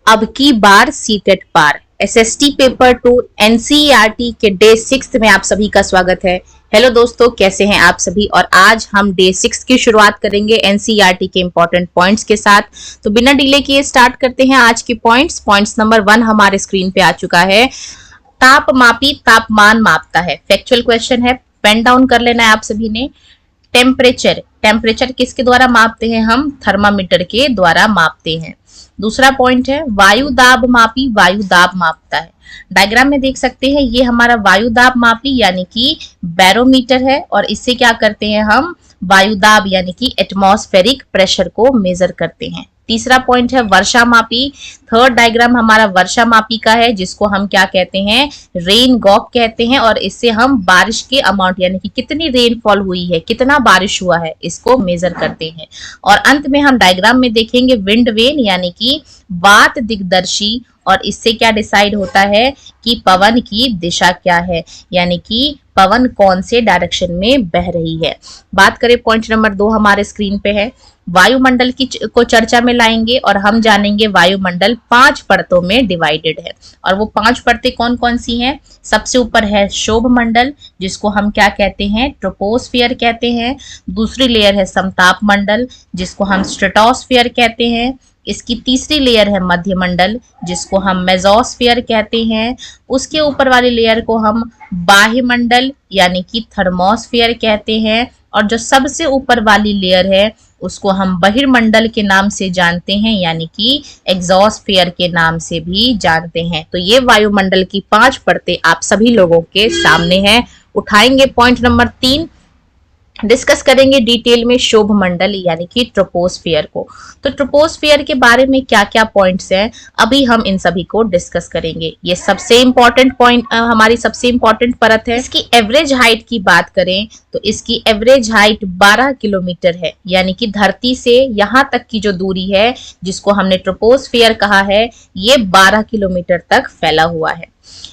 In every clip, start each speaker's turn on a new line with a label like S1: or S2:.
S1: अब की बार सीटेट पार। SST paper 2 NCERT के डे 6 में आप सभी का स्वागत है। हेलो दोस्तों, कैसे हैं आप सभी। और आज हम डे 6 की शुरुआत करेंगे एनसीईआरटी के इंपॉर्टेंट पॉइंट्स के साथ। तो बिना डिले किए स्टार्ट करते हैं आज के पॉइंट्स नंबर 1 हमारे स्क्रीन पे आ चुका है। तापमापी तापमान मापता है। फैक्चुअल क्वेश्चन है, पेन डाउन कर लेना है आप सभी ने। टेम्परेचर किसके द्वारा मापते हैं हम? थर्मामीटर के द्वारा मापते हैं। दूसरा पॉइंट है वायु दाब मापी वायु दाब मापता है। डायग्राम में देख सकते हैं ये हमारा वायु दाब मापी यानी कि बैरोमीटर है और इससे क्या करते हैं हम? वायु दाब यानी कि एटमॉस्फेरिक प्रेशर को मेजर करते हैं। तीसरा पॉइंट है वर्षा मापी। थर्ड डायग्राम हमारा वर्षा मापी का है जिसको हम क्या कहते हैं? रेन गॉग कहते हैं और इससे हम बारिश के अमाउंट यानी कि कितनी रेनफॉल हुई है, कितना बारिश हुआ है, इसको मेजर करते हैं। और अंत में हम डायग्राम में देखेंगे विंड वेन यानी कि वात दिग्दर्शी और इससे क्या डिसाइड होता है कि पवन की दिशा क्या है, यानी कि पवन कौन से डायरेक्शन में बह रही है। बात करें पॉइंट नंबर 2 हमारे स्क्रीन पे है, वायुमंडल को चर्चा में लाएंगे और हम जानेंगे वायुमंडल 5 परतों में डिवाइडेड है। और वो 5 परतें कौन कौन सी हैं? सबसे ऊपर है शोभ मंडल जिसको हम क्या कहते हैं? ट्रोपोस्फियर कहते हैं। दूसरी लेयर है समताप मंडल जिसको हम स्ट्रेटोस्फियर कहते हैं। इसकी तीसरी लेयर है मध्यमंडल जिसको हम मेसोस्फियर कहते हैं। उसके ऊपर वाली लेयर को हम बाह्यमंडल यानी कि थर्मोस्फियर कहते हैं। और जो सबसे ऊपर वाली लेयर है उसको हम बहिर्मंडल के नाम से जानते हैं यानी कि एग्जॉस्फियर के नाम से भी जानते हैं। तो ये वायुमंडल की 5 परतें आप सभी लोगों के सामने हैं। उठाएंगे पॉइंट नंबर 3, डिस्कस करेंगे डिटेल में शोभ मंडल यानी कि ट्रोपोस्फियर को। तो ट्रोपोस्फियर के बारे में क्या क्या पॉइंट्स हैं अभी हम इन सभी को डिस्कस करेंगे। ये सबसे इंपॉर्टेंट पॉइंट, हमारी सबसे इंपॉर्टेंट परत है। इसकी एवरेज हाइट की बात करें तो इसकी एवरेज हाइट 12 किलोमीटर है, यानी कि धरती से यहाँ तक की जो दूरी है जिसको हमने ट्रोपोस्फियर कहा है ये 12 किलोमीटर तक फैला हुआ है।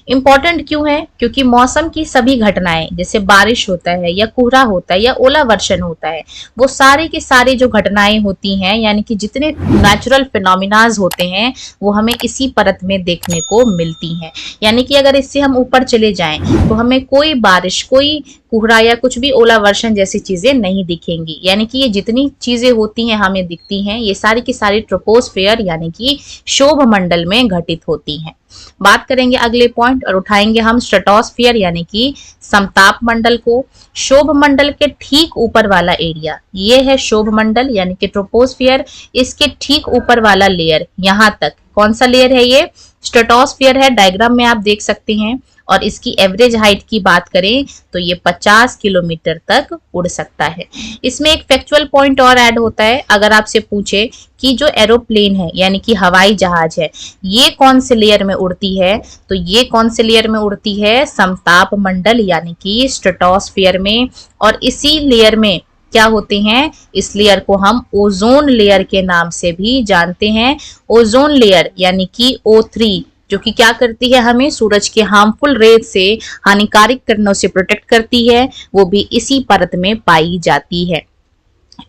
S1: इंपॉर्टेंट क्यों है? क्योंकि मौसम की सभी घटनाएं जैसे बारिश होता है या कोहरा होता है या ओला वर्षण होता है, वो सारे के सारे जो घटनाएं होती हैं यानी कि जितने नेचुरल फिनोमिनाज होते हैं वो हमें इसी परत में देखने को मिलती हैं। यानी कि अगर इससे हम ऊपर चले जाएं तो हमें कोई बारिश, कोई कोहरा या कुछ भी ओला वर्षण जैसी चीजें नहीं दिखेंगी। यानी कि ये जितनी चीजें होती हैं हमें दिखती हैं ये सारी की सारी ट्रोपोस्फियर यानी कि शोभ मंडल में घटित होती हैं। बात करेंगे अगले पॉइंट और उठाएंगे हम स्ट्रेटोस्फियर यानी कि समताप मंडल को। शोभ मंडल के ठीक ऊपर वाला एरिया ये है शोभ मंडल यानी कि ट्रोपोस्फियर। इसके ठीक ऊपर वाला लेयर यहाँ तक कौन सा लेयर है? ये स्ट्रेटोस्फियर है, डायग्राम में आप देख सकते हैं। और इसकी एवरेज हाइट की बात करें तो ये 50 किलोमीटर तक उड़ सकता है। इसमें एक फैक्चुअल पॉइंट और ऐड होता है, अगर आपसे पूछे कि जो एरोप्लेन है यानी कि हवाई जहाज है ये कौन से लेयर में उड़ती है, तो ये कौन से लेयर में उड़ती है? समताप मंडल यानी कि स्ट्रेटोस्फियर में। और इसी लेयर में क्या होते हैं? इस लेयर को हम ओजोन लेयर के नाम से भी जानते हैं। ओजोन लेयर यानी कि O3 जो कि क्या करती है? हमें सूरज के हार्मफुल रेज से, हानिकारक किरणों से प्रोटेक्ट करती है, वो भी इसी परत में पाई जाती है।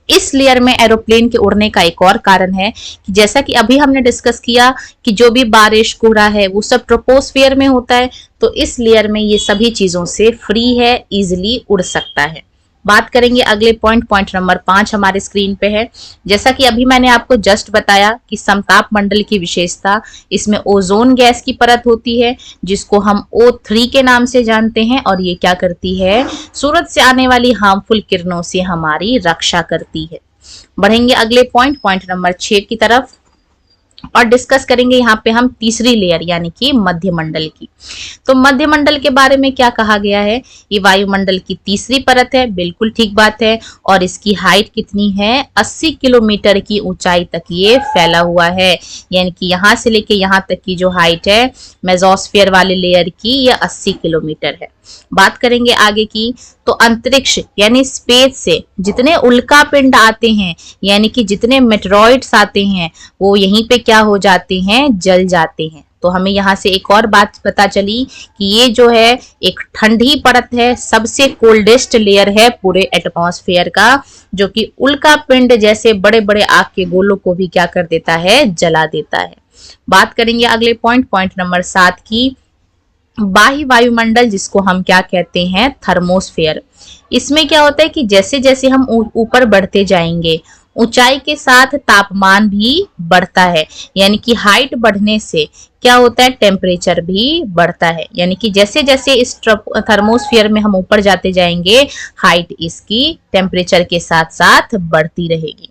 S1: इस लेयर में एरोप्लेन के उड़ने का एक और कारण है कि जैसा कि अभी हमने डिस्कस किया कि जो भी बारिश, कोहरा है वो सब ट्रोपोस्फियर में होता है, तो इस लेयर में ये सभी चीजों से फ्री है, इजिली उड़ सकता है। बात करेंगे अगले पॉइंट नंबर 5 हमारे स्क्रीन पे है। जैसा कि अभी मैंने आपको जस्ट बताया कि समताप मंडल की विशेषता, इसमें ओजोन गैस की परत होती है जिसको हम O3 के नाम से जानते हैं और ये क्या करती है? सूरज से आने वाली हार्मफुल किरणों से हमारी रक्षा करती है। बढ़ेंगे अगले पॉइंट नंबर 6 की तरफ और डिस्कस करेंगे यहाँ पे हम तीसरी लेयर यानी कि मध्यमंडल की। तो मध्यमंडल के बारे में क्या कहा गया है? ये वायुमंडल की तीसरी परत है, बिल्कुल ठीक बात है। और इसकी हाइट कितनी है? 80 किलोमीटर की ऊंचाई तक ये फैला हुआ है। यानी कि यहाँ से लेके यहाँ तक की जो हाइट है मेसोस्फियर वाले लेयर की ये 80 किलोमीटर है। बात करेंगे आगे की, तो अंतरिक्ष यानी स्पेस से जितने उल्का पिंड आते हैं यानी कि जितने मेटेरॉइड्स आते हैं वो यहीं पे क्या हो जाते हैं? जल जाते हैं। तो हमें यहाँ से एक और बात पता चली कि ये जो है एक ठंडी परत है, सबसे कोल्डेस्ट लेयर है पूरे एटमॉस्फेयर का, जो कि उल्का पिंड जैसे बड़े बड़े आग के गोलों को भी क्या कर देता है? जला देता है। बात करेंगे अगले पॉइंट नंबर 7 की, बाह्य वायुमंडल जिसको हम क्या कहते हैं, थर्मोस्फेयर। इसमें क्या होता है कि जैसे जैसे हम ऊपर बढ़ते जाएंगे ऊंचाई के साथ तापमान भी बढ़ता है, यानी कि हाइट बढ़ने से क्या होता है, टेम्परेचर भी बढ़ता है। यानी कि जैसे जैसे इस थर्मोस्फियर में हम ऊपर जाते जाएंगे हाइट इसकी टेम्परेचर के साथ साथ बढ़ती रहेगी।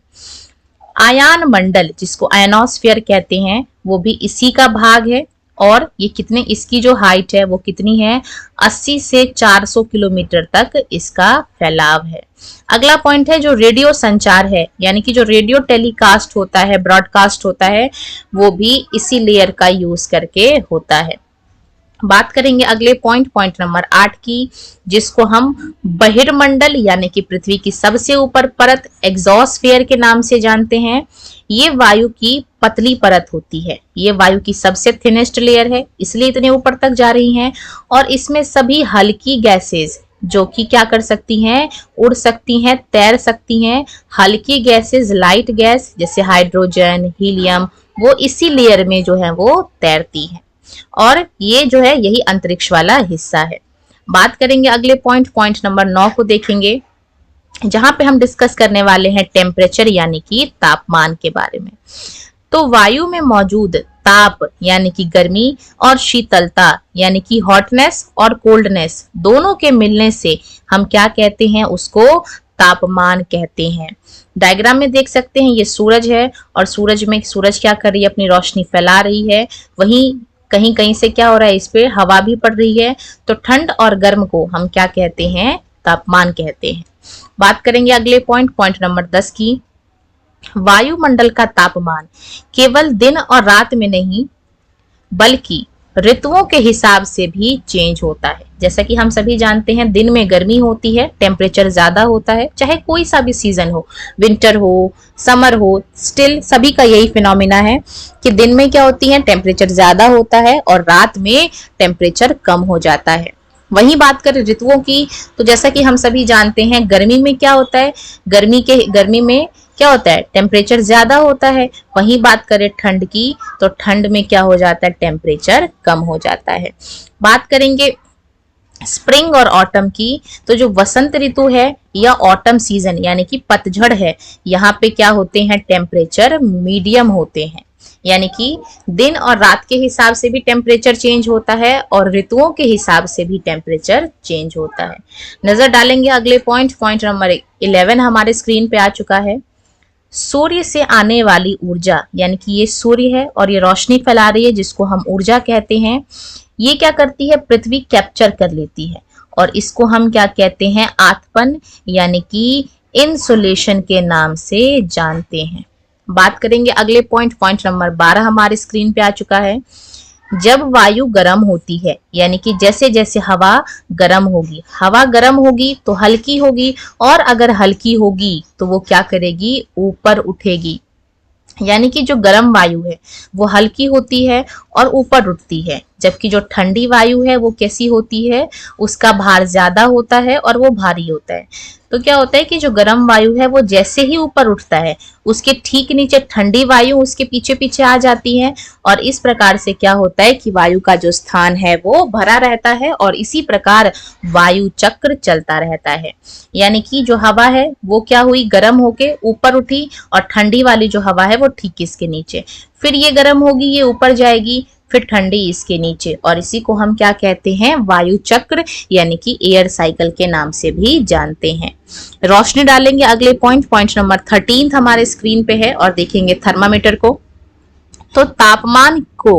S1: आयान मंडल जिसको आयनोस्फीयर कहते हैं वो भी इसी का भाग है, और ये कितने, इसकी जो हाइट है वो कितनी है, 80 से 400 किलोमीटर तक इसका फैलाव है। अगला पॉइंट है जो रेडियो संचार है, यानी कि जो रेडियो टेलीकास्ट होता है, ब्रॉडकास्ट होता है, वो भी इसी लेयर का यूज करके होता है। बात करेंगे अगले पॉइंट नंबर 8 की, जिसको हम बहिर्मंडल यानी कि पृथ्वी की सबसे ऊपर परत एग्जॉस्फेयर के नाम से जानते हैं। ये वायु की पतली परत होती है, ये वायु की सबसे थिनेस्ट लेयर है, इसलिए इतने ऊपर तक जा रही हैं। और इसमें सभी हल्की गैसेस जो कि क्या कर सकती हैं, उड़ सकती हैं, तैर सकती हैं। हल्की गैसेस, लाइट गैस जैसे हाइड्रोजन, हीलियम, वो इसी लेयर में जो है वो तैरती हैं, और ये जो है यही अंतरिक्ष वाला हिस्सा है। बात करेंगे अगले पॉइंट नंबर 9 को देखेंगे, जहां पे हम डिस्कस करने वाले हैं टेम्परेचर यानी कि तापमान के बारे में। तो वायु में मौजूद ताप यानी कि गर्मी और शीतलता यानी कि हॉटनेस और कोल्डनेस दोनों के मिलने से हम क्या कहते हैं, उसको तापमान कहते हैं। डायग्राम में देख सकते हैं ये सूरज है, और सूरज क्या कर रही है, अपनी रोशनी फैला रही है। वहीं कहीं कहीं से क्या हो रहा है, इस पे हवा भी पड़ रही है। तो ठंड और गर्म को हम क्या कहते हैं, तापमान कहते हैं। बात करेंगे अगले पॉइंट नंबर 10 की, वायुमंडल का तापमान केवल दिन और रात में नहीं बल्कि ऋतुओं के हिसाब से भी चेंज होता है। जैसा कि हम सभी जानते हैं दिन में गर्मी होती है, टेम्परेचर ज्यादा होता है, चाहे कोई सा भी सीजन हो, विंटर हो, समर हो, स्टिल सभी का यही फिनोमिना है कि दिन में क्या होती है, टेम्परेचर ज्यादा होता है और रात में टेम्परेचर कम हो जाता है। वहीं बात करें ऋतुओं की, तो जैसा कि हम सभी जानते हैं गर्मी में क्या होता है, गर्मी में क्या होता है, टेम्परेचर ज्यादा होता है। वहीं बात करें ठंड की, तो ठंड में क्या हो जाता है, टेम्परेचर कम हो जाता है। बात करेंगे स्प्रिंग और ऑटम की, तो जो वसंत ऋतु है या ऑटम सीजन यानी कि पतझड़ है, यहाँ पे क्या होते हैं, टेम्परेचर मीडियम होते हैं। यानी कि दिन और रात के हिसाब से भी टेम्परेचर चेंज होता है और ऋतुओं के हिसाब से भी टेम्परेचर चेंज होता है। नजर डालेंगे अगले पॉइंट नंबर 11 हमारे स्क्रीन पे आ चुका है। सूर्य से आने वाली ऊर्जा, यानी कि ये सूर्य है और ये रोशनी फैला रही है जिसको हम ऊर्जा कहते हैं। ये क्या करती है, पृथ्वी कैप्चर कर लेती है, और इसको हम क्या कहते हैं, आतपन यानी कि इंसुलेशन के नाम से जानते हैं। बात करेंगे अगले पॉइंट नंबर 12 हमारे स्क्रीन पे आ चुका है। जब वायु गर्म होती है, यानी कि जैसे जैसे हवा गर्म होगी तो हल्की होगी, और अगर हल्की होगी तो वो क्या करेगी, ऊपर उठेगी। यानी कि जो गर्म वायु है वो हल्की होती है और ऊपर उठती है, जबकि जो ठंडी वायु है वो कैसी होती है, उसका भार ज्यादा होता है और वो भारी होता है। तो क्या होता है कि जो गर्म वायु है वो जैसे ही ऊपर उठता है उसके ठीक नीचे ठंडी वायु उसके पीछे पीछे आ जाती है, और इस प्रकार से क्या होता है कि वायु का जो स्थान है वो भरा रहता है, और इसी प्रकार वायु चक्र चलता रहता है। यानी कि जो हवा है वो क्या हुई, गर्म होके ऊपर उठी, और ठंडी वाली जो हवा है वो ठीक इसके नीचे, फिर ये गर्म होगी, ये ऊपर जाएगी, फिर ठंडी इसके नीचे, और इसी को हम क्या कहते हैं, वायु चक्र यानी कि एयर साइकिल के नाम से भी जानते हैं। रोशनी डालेंगे अगले पॉइंट नंबर 13 हमारे स्क्रीन पे है, और देखेंगे थर्मामीटर को। तो तापमान को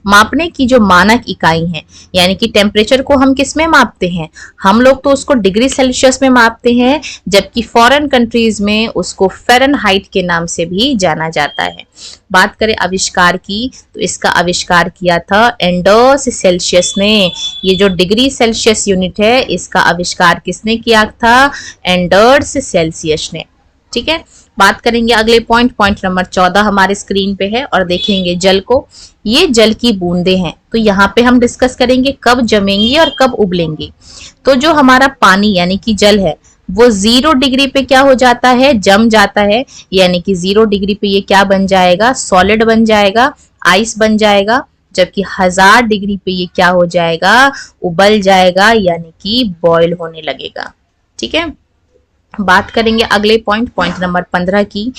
S1: मापने की जो मानक इकाई है, यानी कि टेम्परेचर को हम किस में मापते हैं, हम लोग तो उसको डिग्री सेल्सियस में मापते हैं, जबकि फॉरेन कंट्रीज में उसको फ़ारेनहाइट के नाम से भी जाना जाता है। बात करें आविष्कार की, तो इसका आविष्कार किया था एंडर्स सेल्सियस ने। ये जो डिग्री सेल्सियस यूनिट है इसका आविष्कार किसने किया था, एंडर्स सेल्सियस ने। ठीक है, बात करेंगे अगले पॉइंट नंबर 14 हमारे स्क्रीन पे है, और देखेंगे जल को। ये जल की बूंदें हैं, तो यहाँ पे हम डिस्कस करेंगे कब जमेंगी और कब उबलेंगी। तो जो हमारा पानी यानी कि जल है वो 0 डिग्री पे क्या हो जाता है, जम जाता है, यानी कि 0 डिग्री पे ये क्या बन जाएगा, सॉलिड बन जाएगा। आइस बन जाएगा, जबकि 1000 डिग्री पे ये क्या हो जाएगा, उबल जाएगा, यानी कि बॉयल होने लगेगा। ठीक है, बात करेंगे अगले पॉइंट नंबर 15 की,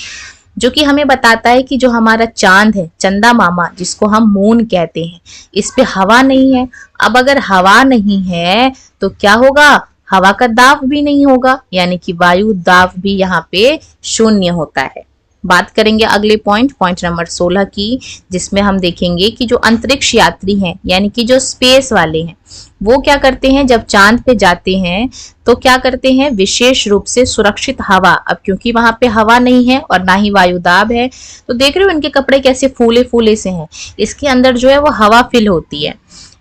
S1: जो कि हमें बताता है कि जो हमारा चांद है, चंदा मामा जिसको हम मून कहते हैं, इस पे हवा नहीं है। अब अगर हवा नहीं है तो क्या होगा, हवा का दाब भी नहीं होगा, यानी कि वायु दाब भी यहाँ पे शून्य होता है। बात करेंगे अगले पॉइंट नंबर 16 की, जिसमें हम देखेंगे कि जो अंतरिक्ष यात्री हैं, यानी कि जो स्पेस वाले हैं, वो क्या करते हैं, जब चांद पे जाते हैं तो क्या करते हैं, विशेष रूप से सुरक्षित हवा, अब क्योंकि वहां पे हवा नहीं है और ना ही वायुदाब है, तो देख रहे हो इनके कपड़े कैसे फूले फूले से हैं, इसके अंदर जो है वो हवा फिल होती है।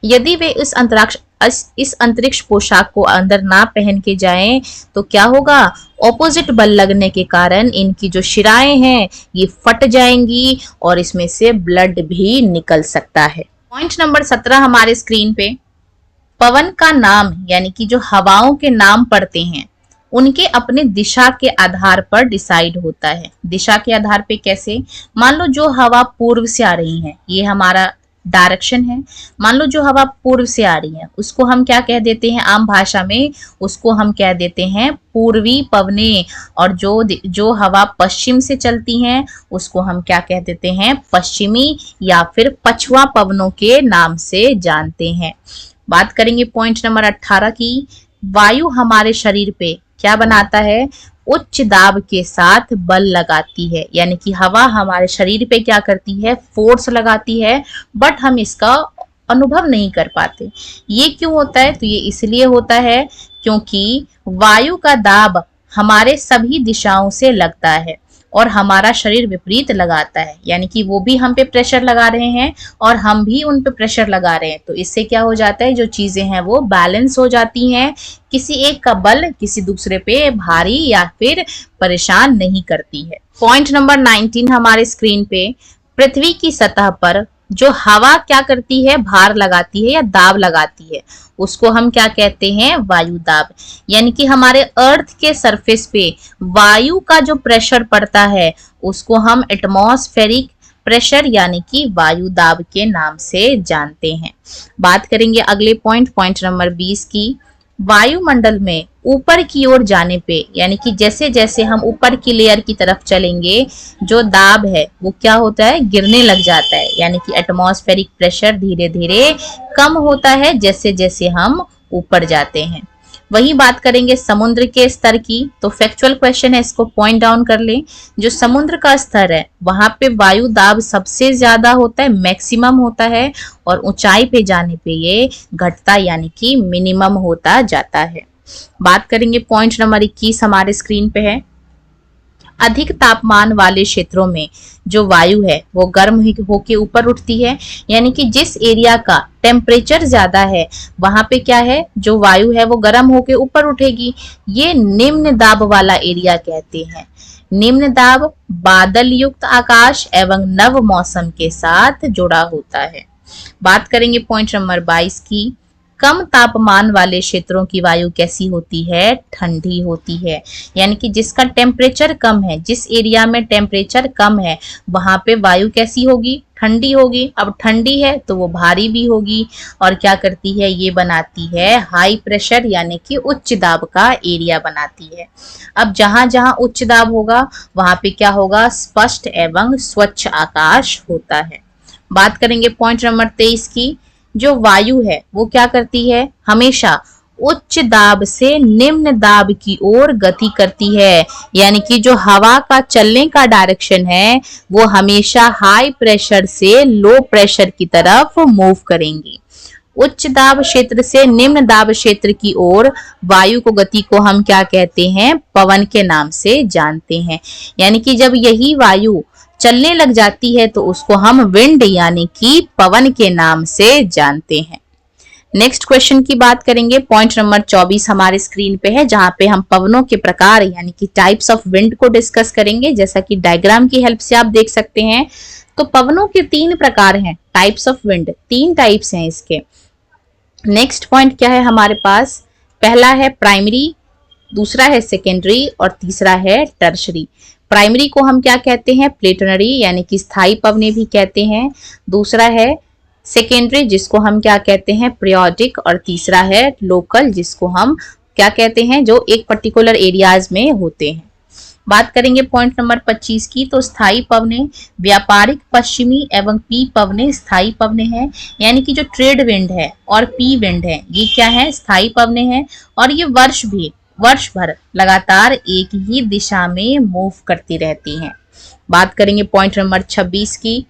S1: यदि वे इस अंतरिक्ष पोशाक को अंदर ना पहन के जाएं तो क्या होगा, ऑपोजिट बल लगने के कारण इनकी जो शिराएं हैं ये फट जाएंगी और इसमें से ब्लड भी निकल सकता है। पॉइंट नंबर 17 हमारे स्क्रीन पे, पवन का नाम यानी कि जो हवाओं के नाम पड़ते हैं उनके अपने दिशा के आधार पर डिसाइड होता है। दिशा के आधार पे कैसे, मान लो जो हवा पूर्व से आ रही है, ये हमारा डायरेक्शन है, मान लो जो हवा पूर्व से आ रही है उसको हम क्या कह देते हैं, आम भाषा में उसको हम कह देते हैं पूर्वी पवने, और जो हवा पश्चिम से चलती हैं उसको हम क्या कह देते हैं, पश्चिमी या फिर पछुआ पवनों के नाम से जानते हैं। बात करेंगे पॉइंट नंबर 18 की, वायु हमारे शरीर पे क्या बनाता है, उच्च दाब के साथ बल लगाती है, यानी कि हवा हमारे शरीर पे क्या करती है, फोर्स लगाती है, बट हम इसका अनुभव नहीं कर पाते। ये क्यों होता है, तो ये इसलिए होता है क्योंकि वायु का दाब हमारे सभी दिशाओं से लगता है और हमारा शरीर विपरीत लगाता है, यानी कि वो भी हम पे प्रेशर लगा रहे हैं और हम भी उन पे प्रेशर लगा रहे हैं, तो इससे क्या हो जाता है, जो चीजें हैं वो बैलेंस हो जाती हैं, किसी एक का बल किसी दूसरे पे भारी या फिर परेशान नहीं करती है। पॉइंट नंबर 19 हमारे स्क्रीन पे, पृथ्वी की सतह पर जो हवा क्या करती है, भार लगाती है या दाब लगाती है, उसको हम क्या कहते हैं, वायु दाब, यानी कि हमारे अर्थ के सरफेस पे वायु का जो प्रेशर पड़ता है उसको हम एटमॉस्फेरिक प्रेशर यानी कि वायु दाब के नाम से जानते हैं। बात करेंगे अगले पॉइंट नंबर 20 की, वायुमंडल में ऊपर की ओर जाने पे, यानी कि जैसे जैसे हम ऊपर की लेयर की तरफ चलेंगे जो दाब है वो क्या होता है, गिरने लग जाता है, यानी कि एटमॉस्फेरिक प्रेशर धीरे धीरे कम होता है जैसे जैसे हम ऊपर जाते हैं। वही बात करेंगे समुद्र के स्तर की, तो फैक्चुअल क्वेश्चन है, इसको पॉइंट डाउन कर लें। जो समुद्र का स्तर है वहां पे वायु दाब सबसे ज्यादा होता है, मैक्सिमम होता है, और ऊंचाई पे जाने पे ये घटता यानी कि मिनिमम होता जाता है। बात करेंगे पॉइंट नंबर 21 हमारे स्क्रीन पे है, अधिक तापमान वाले क्षेत्रों में जो वायु है वो गर्म होके ऊपर उठती है, यानी कि जिस एरिया का टेम्परेचर ज्यादा है वहां पे क्या है, जो वायु है वो गर्म होके ऊपर उठेगी, ये निम्न दाब वाला एरिया कहते हैं। निम्न दाब बादल युक्त आकाश एवं नव मौसम के साथ जुड़ा होता है। बात करेंगे पॉइंट नंबर 22 की, कम तापमान वाले क्षेत्रों की वायु कैसी होती है, ठंडी होती है, यानी कि जिसका टेम्परेचर कम है, जिस एरिया में टेम्परेचर कम है वहां पे वायु कैसी होगी, ठंडी होगी। अब ठंडी है तो वो भारी भी होगी और क्या करती है, ये बनाती है हाई प्रेशर यानी कि उच्च दाब का एरिया बनाती है। अब जहां जहां उच्च दाब होगा वहां पे क्या होगा, स्पष्ट एवं स्वच्छ आकाश होता है। बात करेंगे पॉइंट नंबर 23 की, जो वायु है वो क्या करती है, हमेशा उच्च दाब से निम्न दाब की ओर गति करती है, यानी कि जो हवा का चलने का डायरेक्शन है वो हमेशा हाई प्रेशर से लो प्रेशर की तरफ मूव करेंगी। उच्च दाब क्षेत्र से निम्न दाब क्षेत्र की ओर वायु को गति को हम क्या कहते हैं, पवन के नाम से जानते हैं, यानी कि जब यही वायु चलने लग जाती है तो उसको हम विंड यानी कि पवन के नाम से जानते हैं। नेक्स्ट क्वेश्चन की बात करेंगे, पॉइंट नंबर 24 हमारे स्क्रीन पे है, जहां पे हम पवनों के प्रकार यानी कि टाइप्स ऑफ विंड को डिस्कस करेंगे, जैसा कि डायग्राम की हेल्प से आप देख सकते हैं। तो पवनों के 3 प्रकार हैं, टाइप्स ऑफ विंड, 3 टाइप्स हैं इसके। नेक्स्ट पॉइंट क्या है हमारे पास, पहला है प्राइमरी, दूसरा है सेकेंडरी और तीसरा है टर्शरी। प्राइमरी को हम क्या कहते हैं, प्लेटनरी यानी कि स्थायी पवने भी कहते हैं। दूसरा है सेकेंडरी जिसको हम क्या कहते हैं, पीरियोडिक। और तीसरा है लोकल जिसको हम क्या कहते हैं, जो एक पर्टिकुलर एरियाज में होते हैं। बात करेंगे पॉइंट नंबर 25 की, तो स्थायी पवने व्यापारिक पश्चिमी एवं पी पवने स्थायी पवने हैं, यानी कि जो ट्रेड विंड है और पी विंड है ये क्या है, स्थायी पवने हैं। और ये वर्ष भर लगातार एक ही दिशा में मूव करती रहती हैं। बात करेंगे पॉइंट नंबर 26 की,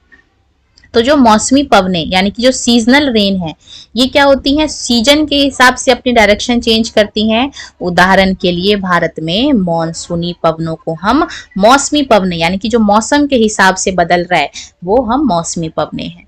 S1: तो जो मौसमी पवने यानी कि जो सीजनल रेन है ये क्या होती हैं, सीजन के हिसाब से अपनी डायरेक्शन चेंज करती हैं। उदाहरण के लिए भारत में मॉनसूनी पवनों को हम मौसमी पवने यानी कि जो मौसम के हिसाब से बदल रहा है वो हम मौसमी पवने हैं।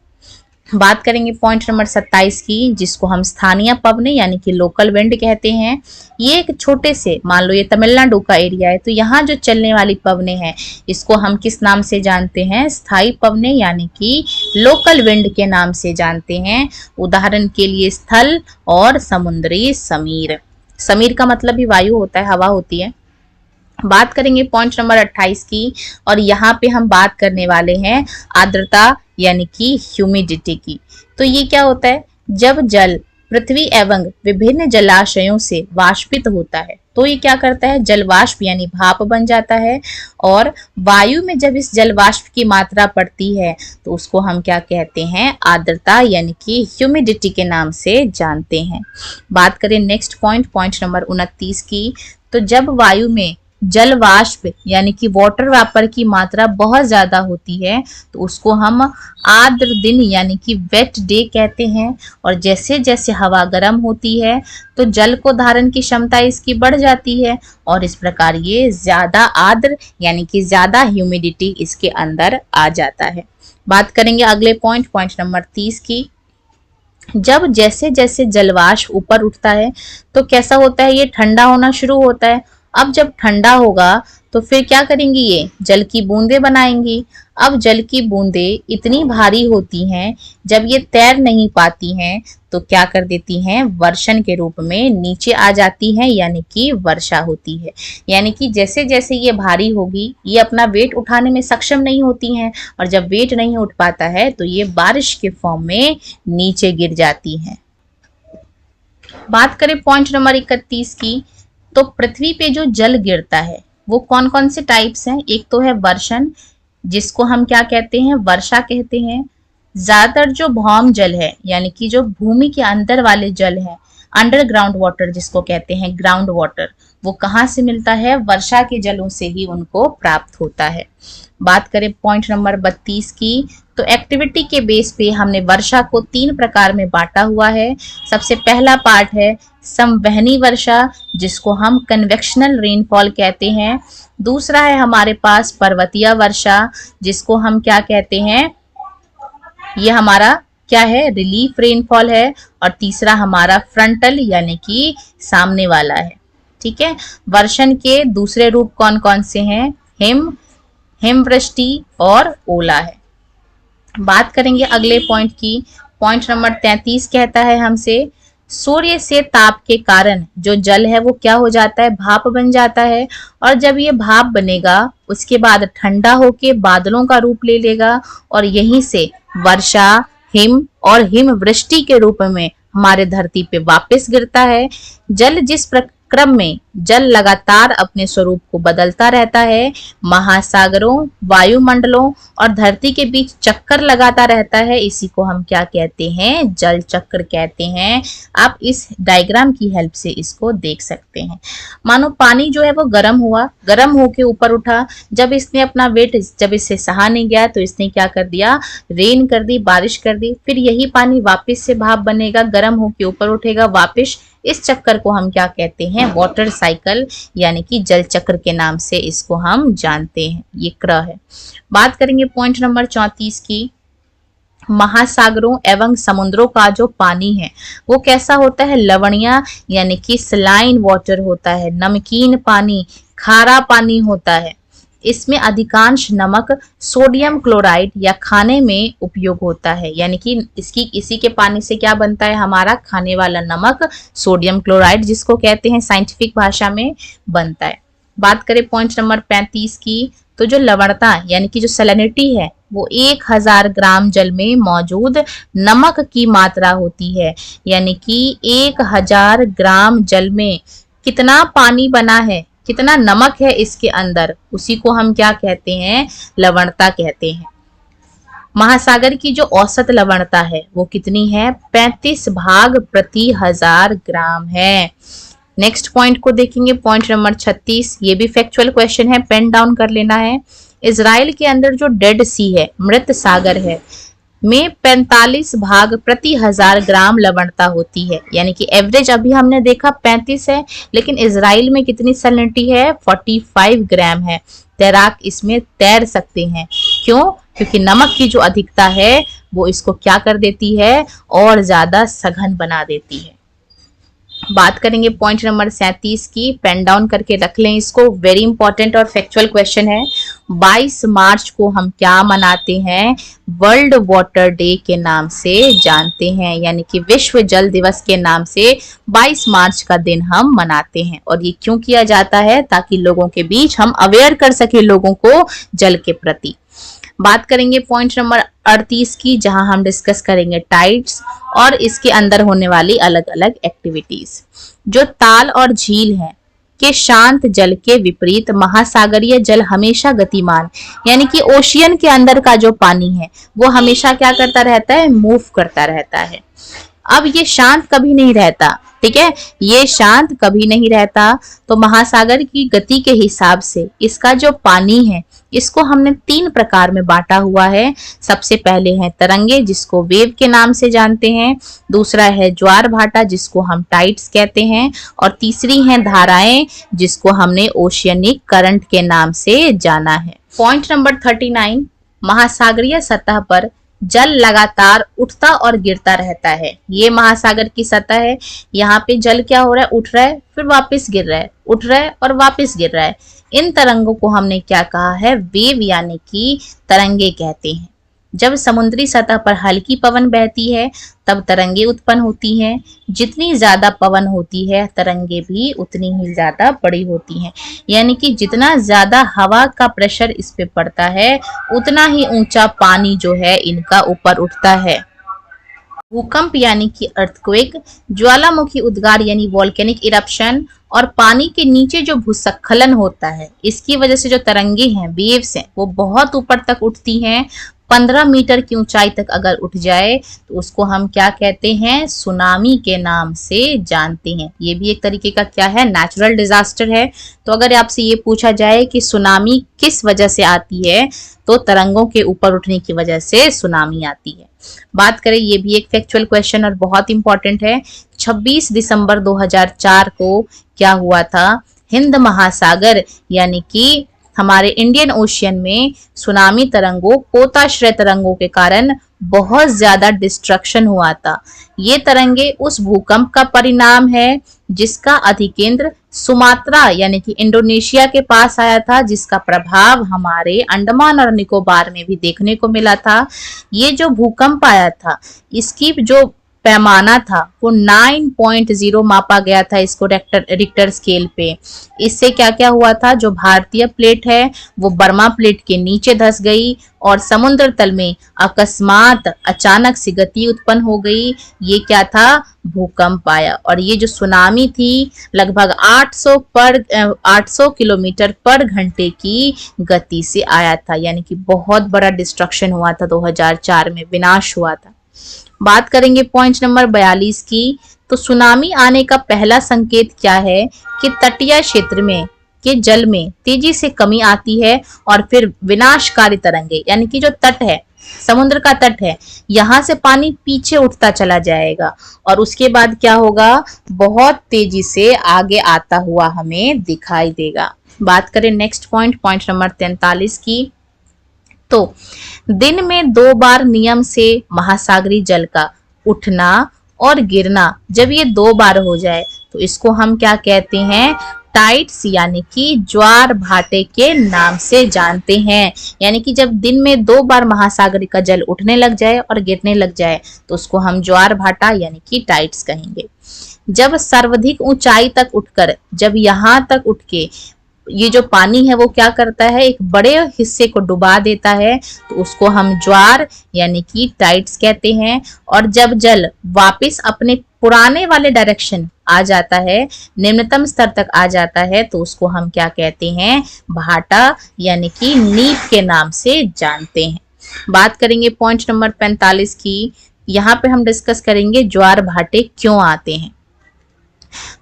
S1: बात करेंगे पॉइंट नंबर 27 की, जिसको हम स्थानीय पवने यानी कि लोकल विंड कहते हैं। ये एक छोटे से, मान लो ये तमिलनाडु का एरिया है, तो यहाँ जो चलने वाली पवने हैं इसको हम किस नाम से जानते हैं, स्थायी पवने यानी कि लोकल विंड के नाम से जानते हैं। उदाहरण के लिए स्थल और समुद्री समीर। समीर का मतलब भी वायु होता है, हवा होती है। बात करेंगे पॉइंट नंबर 28 की, और यहाँ पे हम बात करने वाले हैं आर्द्रता यानी कि ह्यूमिडिटी की। तो ये क्या होता है, जब जल पृथ्वी एवं विभिन्न जलाशयों से वाष्पित होता है तो ये क्या करता है, जलवाष्प यानी भाप बन जाता है। और वायु में जब इस जलवाष्प की मात्रा बढ़ती है तो उसको हम क्या कहते हैं, आर्द्रता यानी कि ह्यूमिडिटी के नाम से जानते हैं। बात करें नेक्स्ट पॉइंट नंबर 29 की, तो जब वायु में जल वाष्प यानी कि वाटर वेपर की मात्रा बहुत ज्यादा होती है तो उसको हम आर्द्र दिन यानी कि वेट डे कहते हैं। और जैसे जैसे हवा गर्म होती है तो जल को धारण की क्षमता इसकी बढ़ जाती है और इस प्रकार ये ज्यादा आर्द्र यानी कि ज्यादा ह्यूमिडिटी इसके अंदर आ जाता है। बात करेंगे अगले पॉइंट नंबर 30 की, जब जैसे जैसे जलवाष्प ऊपर उठता है तो कैसा होता है, ये ठंडा होना शुरू होता है। अब जब ठंडा होगा तो फिर क्या करेंगी, ये जल की बूंदें बनाएंगी। अब जल की बूंदें इतनी भारी होती हैं, जब ये तैर नहीं पाती हैं तो क्या कर देती हैं, वर्षण के रूप में नीचे आ जाती हैं यानी कि वर्षा होती है। यानी कि जैसे जैसे ये भारी होगी ये अपना वेट उठाने में सक्षम नहीं होती हैं और जब वेट नहीं उठ पाता है तो ये बारिश के फॉर्म में नीचे गिर जाती हैं। बात करें पॉइंट नंबर 31 की, तो पृथ्वी पे जो जल गिरता है वो कौन कौन से टाइप्स हैं। एक तो है वर्षण जिसको हम क्या कहते हैं, वर्षा कहते हैं। ज्यादातर जो भौम जल है यानी कि जो भूमि के अंदर वाले जल है, अंडरग्राउंड वाटर जिसको कहते हैं ग्राउंड वाटर, वो कहाँ से मिलता है, वर्षा के जलों से ही उनको प्राप्त होता है। बात करें पॉइंट नंबर 32 की, तो एक्टिविटी के बेस पे हमने वर्षा को 3 प्रकार में बांटा हुआ है। सबसे पहला पार्ट है संवहनी वर्षा जिसको हम कन्वेक्शनल रेनफॉल कहते हैं। दूसरा है हमारे पास पर्वतीय वर्षा जिसको हम क्या कहते हैं, ये हमारा क्या है, रिलीफ रेनफॉल है। और तीसरा हमारा फ्रंटल यानी कि सामने वाला है। ठीक है, वर्षण के दूसरे रूप कौन कौन से हैं, हिमवृष्टि और ओला है। बात करेंगे अगले पॉइंट की, पॉइंट नंबर 33 कहता है हमसे, सूर्य से ताप के कारण जो जल है वो क्या हो जाता है, भाप बन जाता है। और जब ये भाप बनेगा उसके बाद ठंडा होके बादलों का रूप ले लेगा और यहीं से वर्षा, हिम और हिमवृष्टि के रूप में हमारे धरती पे वापस गिरता है। जल जिस क्रम में जल लगातार अपने स्वरूप को बदलता रहता है, महासागरों, वायुमंडलों और धरती के बीच चक्कर लगाता रहता है, इसी को हम क्या कहते हैं, जल चक्र कहते हैं। आप इस डायग्राम की हेल्प से इसको देख सकते हैं। मानो पानी जो है वो गर्म हुआ, गर्म होके ऊपर उठा, जब इसने अपना वेट जब इससे सहा नहीं गया तो इसने क्या कर दिया, रेन कर दी, बारिश कर दी। फिर यही पानी वापस से भाप बनेगा, गर्म होके ऊपर उठेगा वापस। इस चक्कर को हम क्या कहते हैं, वाटर साइकिल यानी कि जल चक्र के नाम से इसको हम जानते हैं। ये क्रम है। बात करेंगे पॉइंट नंबर 34 की, महासागरों एवं समुद्रों का जो पानी है वो कैसा होता है, लवणीय यानी कि सलाइन वाटर होता है, नमकीन पानी, खारा पानी होता है। इसमें अधिकांश नमक सोडियम क्लोराइड या खाने में उपयोग होता है, यानी कि इसी के पानी से क्या बनता है, हमारा खाने वाला नमक सोडियम क्लोराइड जिसको कहते हैं साइंटिफिक भाषा में बनता है। बात करें पॉइंट नंबर 35 की, तो जो लवणता यानी कि जो सैलिनिटी है वो 1000 ग्राम जल में मौजूद नमक की मात्रा होती है। यानी कि 1000 ग्राम जल में कितना पानी बना है, कितना नमक है इसके अंदर, उसी को हम क्या कहते हैं, लवणता कहते हैं। महासागर की जो औसत लवणता है वो कितनी है, 35 भाग प्रति 1000 ग्राम है। नेक्स्ट पॉइंट को देखेंगे, पॉइंट नंबर 36। ये भी फैक्चुअल क्वेश्चन है, पेन डाउन कर लेना है। इजराइल के अंदर जो डेड सी है, मृत सागर है, में 45 भाग प्रति 1000 ग्राम लवणता होती है। यानी कि एवरेज अभी हमने देखा 35 है, लेकिन इजराइल में कितनी सैलिनिटी है, 45 ग्राम है। तैराक इसमें तैर सकते हैं। क्यों? क्योंकि नमक की जो अधिकता है वो इसको क्या कर देती है, और ज्यादा सघन बना देती है। बात करेंगे पॉइंट नंबर 37 की, पेन डाउन करके रख लें इसको, वेरी इंपॉर्टेंट और फैक्चुअल क्वेश्चन है। 22 मार्च को हम क्या मनाते हैं, वर्ल्ड वाटर डे के नाम से जानते हैं। यानी कि विश्व जल दिवस के नाम से 22 मार्च का दिन हम मनाते हैं। और ये क्यों किया जाता है, ताकि लोगों के बीच हम अवेयर कर सके लोगों को जल के प्रति। बात करेंगे पॉइंट नंबर 38 की, जहां हम डिस्कस करेंगे टाइड्स और इसके अंदर होने वाली अलग अलग एक्टिविटीज। जो ताल और झील है के शांत जल के विपरीत महासागरीय जल हमेशा गतिमान, यानी कि ओशियन के अंदर का जो पानी है वो हमेशा क्या करता रहता है, मूव करता रहता है। अब ये शांत कभी नहीं रहता, ठीक है, ये शांत कभी नहीं रहता। तो महासागर की गति के हिसाब से इसका जो पानी है इसको हमने 3 प्रकार में बांटा हुआ है। सबसे पहले है तरंगे, जिसको वेव के नाम से जानते हैं। दूसरा है ज्वार भाटा, जिसको हम टाइड्स कहते हैं। और तीसरी है धाराएं, जिसको हमने ओशियनिक करंट के नाम से जाना है। पॉइंट नंबर 39, महासागरीय सतह पर जल लगातार उठता और गिरता रहता है। ये महासागर की सतह है, यहाँ पे जल क्या हो रहा है, उठ रहा है फिर वापस गिर रहा है, उठ रहा है और वापस गिर रहा है। इन तरंगों को हमने क्या कहा है, वेव यानी कि तरंगे कहते हैं। जब समुद्री सतह पर हल्की पवन बहती है तब तरंगे उत्पन्न होती हैं। जितनी ज्यादा पवन होती है तरंगे भी उतनी ही ज्यादा बड़ी होती हैं। यानी कि जितना ज्यादा हवा का प्रेशर इस पे पड़ता है उतना ही ऊंचा पानी जो है इनका ऊपर उठता है। भूकंप यानी कि अर्थक्वेक, ज्वालामुखी उद्गार यानी वॉल्केनिक इरप्शन, और पानी के नीचे जो भूस्खलन होता है इसकी वजह से जो तरंगे हैं, वेव्स हैं, वो बहुत ऊपर तक उठती हैं। 15 मीटर की ऊंचाई तक अगर उठ जाए तो उसको हम क्या कहते हैं, सुनामी के नाम से जानते हैं। ये भी एक तरीके का क्या है, नेचुरल डिजास्टर है। तो अगर आपसे ये पूछा जाए कि सुनामी किस वजह से आती है, तो तरंगों के ऊपर उठने की वजह से सुनामी आती है। बात करें, ये भी एक फैक्चुअल क्वेश्चन और बहुत इंपॉर्टेंट है। 26 दिसंबर 2004 को क्या हुआ था, हिंद महासागर यानी कि हमारे इंडियन ओशियन में सुनामी तरंगों, पोताश्रय तरंगों के कारण बहुत ज्यादा डिस्ट्रक्शन हुआ था। ये तरंगे उस भूकंप का परिणाम है जिसका अधिकेंद्र सुमात्रा यानी कि इंडोनेशिया के पास आया था, जिसका प्रभाव हमारे अंडमान और निकोबार में भी देखने को मिला था। ये जो भूकंप आया था इसकी जो पैमाना था वो 9.0 मापा गया था इसको रिक्टर स्केल पे। इससे क्या क्या हुआ था, जो भारतीय प्लेट है वो बर्मा प्लेट के नीचे धंस गई और समुद्र तल में अकस्मात अचानक से गति उत्पन्न हो गई। ये क्या था, भूकंप आया। और ये जो सुनामी थी लगभग 800 किलोमीटर पर घंटे की गति से आया था। यानी कि बहुत बड़ा डिस्ट्रक्शन हुआ था, 2004 में विनाश हुआ था। बात करेंगे पॉइंट नंबर 42 की, तो सुनामी आने का पहला संकेत क्या है कि तटीय क्षेत्र में के जल में तेजी से कमी आती है और फिर विनाशकारी तरंगे यानी कि जो तट है, समुद्र का तट है, यहाँ से पानी पीछे उठता चला जाएगा और उसके बाद क्या होगा, बहुत तेजी से आगे आता हुआ हमें दिखाई देगा। बात करें नेक्स्ट पॉइंट नंबर 43 की, तो दिन में 2 बार नियम से महासागरी जल का उठना और गिरना, जब ये 2 बार हो जाए तो इसको हम क्या कहते हैं, टाइड्स यानी कि ज्वार भाटे के नाम से जानते हैं। यानी कि जब दिन में 2 बार महासागरी का जल उठने लग जाए और गिरने लग जाए तो उसको हम ज्वार भाटा यानी कि टाइड्स कहेंगे। जब सर्वाधिक ऊंचाई तक उठकर, जब यहाँ तक उठ के ये जो पानी है वो क्या करता है, एक बड़े हिस्से को डुबा देता है, तो उसको हम ज्वार यानी कि टाइड्स कहते हैं। और जब जल वापस अपने पुराने वाले डायरेक्शन आ जाता है, निम्नतम स्तर तक आ जाता है, तो उसको हम क्या कहते हैं, भाटा यानी कि नीप के नाम से जानते हैं। बात करेंगे पॉइंट नंबर 45 की। यहाँ पे हम डिस्कस करेंगे ज्वार भाटे क्यों आते हैं।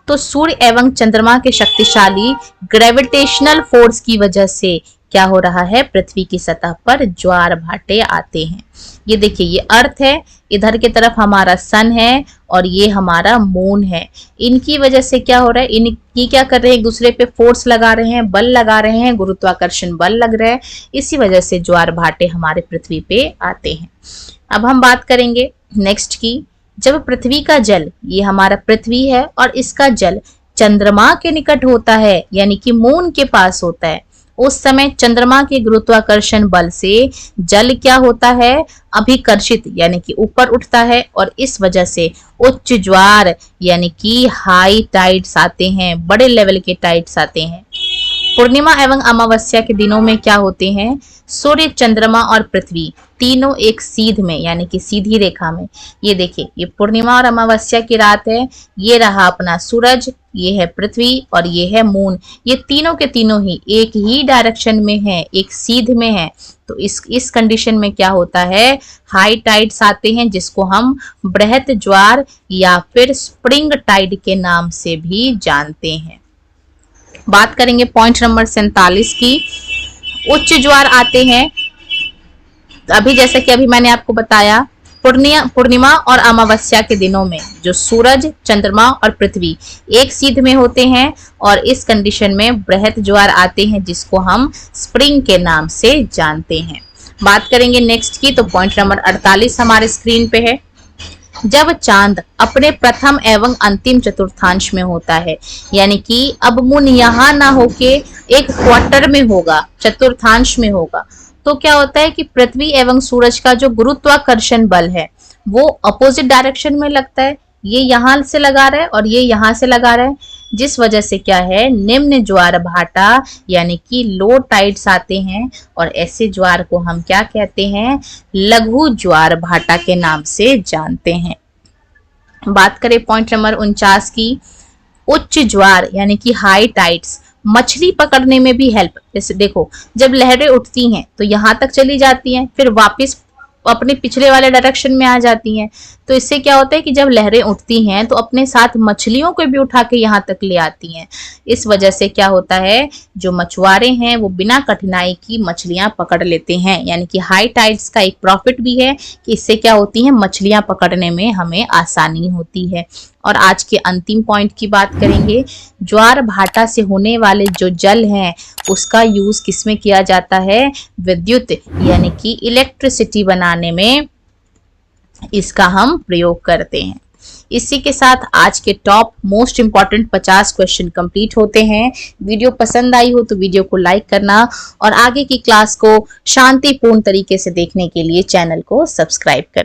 S1: तो सूर्य एवं चंद्रमा के शक्तिशाली ग्रेविटेशनल फोर्स की वजह से क्या हो रहा है, पृथ्वी की सतह पर ज्वार भाटे आते हैं। ये देखिए, ये अर्थ है, इधर की तरफ हमारा सन है और ये हमारा मून है। इनकी वजह से क्या हो रहा है, इनकी क्या कर रहे हैं, एक दूसरे पे फोर्स लगा रहे हैं, बल लगा रहे हैं, गुरुत्वाकर्षण बल लग रहा है। इसी वजह से ज्वार भाटे हमारे पृथ्वी पे आते हैं। अब हम बात करेंगे नेक्स्ट की। जब पृथ्वी का जल, ये हमारा पृथ्वी है और इसका जल चंद्रमा के निकट होता है यानी कि मून के पास होता है, उस समय चंद्रमा के गुरुत्वाकर्षण बल से जल क्या होता है, अभिकर्षित यानी कि ऊपर उठता है और इस वजह से उच्च ज्वार यानी कि हाई टाइड्स आते हैं, बड़े लेवल के टाइड्स आते हैं। पूर्णिमा एवं अमावस्या के दिनों में क्या होते हैं, सूर्य, चंद्रमा और पृथ्वी तीनों एक सीध में यानी कि सीधी रेखा में। ये देखिए, ये पूर्णिमा और अमावस्या की रात है, ये रहा अपना सूरज, ये है पृथ्वी और ये है मून। ये तीनों के तीनों ही एक ही डायरेक्शन में है, एक सीध में है। तो इस कंडीशन में क्या होता है, हाई टाइड्स आते हैं, जिसको हम बृहत ज्वार या फिर स्प्रिंग टाइड के नाम से भी जानते हैं। बात करेंगे पॉइंट नंबर 47 की। उच्च ज्वार आते हैं, अभी जैसे कि अभी मैंने आपको बताया, पूर्णिमा और अमावस्या के दिनों में जो सूरज, चंद्रमा और पृथ्वी एक सीध में होते हैं और इस कंडीशन में बृहत ज्वार आते हैं, जिसको हम स्प्रिंग के नाम से जानते हैं। बात करेंगे नेक्स्ट की। तो पॉइंट नंबर 48 हमारे स्क्रीन पे है। जब चांद अपने प्रथम एवं अंतिम चतुर्थांश में होता है, यानी कि अब मून यहाँ ना होके एक क्वार्टर में होगा, चतुर्थांश में होगा, तो क्या होता है कि पृथ्वी एवं सूरज का जो गुरुत्वाकर्षण बल है वो अपोजिट डायरेक्शन में लगता है। ये यहाँ से लगा रहा है और ये यहाँ से लगा रहा है, जिस वजह से क्या है, निम्न ज्वार भाटा यानी कि लो टाइड्स आते हैं और ऐसे ज्वार को हम क्या कहते हैं, लघु ज्वार भाटा के नाम से जानते हैं। बात करें पॉइंट नंबर 49 की। उच्च ज्वार यानी कि हाई टाइड्स मछली पकड़ने में भी हेल्प, जैसे देखो, जब लहरें उठती हैं तो यहाँ तक चली जाती हैं, फिर वापस अपने पिछले वाले डायरेक्शन में आ जाती हैं। तो इससे क्या होता है कि जब लहरें उठती हैं तो अपने साथ मछलियों को भी उठा के यहाँ तक ले आती हैं। इस वजह से क्या होता है, जो मछुआरे हैं वो बिना कठिनाई की मछलियां पकड़ लेते हैं। यानी कि हाई टाइड्स का एक प्रॉफिट भी है कि इससे क्या होती है, मछलियां पकड़ने में हमें आसानी होती है। और आज के अंतिम पॉइंट की बात करेंगे। ज्वार भाटा से होने वाले जो जल हैं उसका यूज किसमें किया जाता है, विद्युत यानी कि इलेक्ट्रिसिटी बनाने में इसका हम प्रयोग करते हैं। इसी के साथ आज के top most important 50 question complete होते हैं। वीडियो पसंद आई हो तो वीडियो को लाइक करना और आगे की क्लास को शांतिपूर्ण तरीके से देखने के लिए चैनल को सब्सक्राइब करना।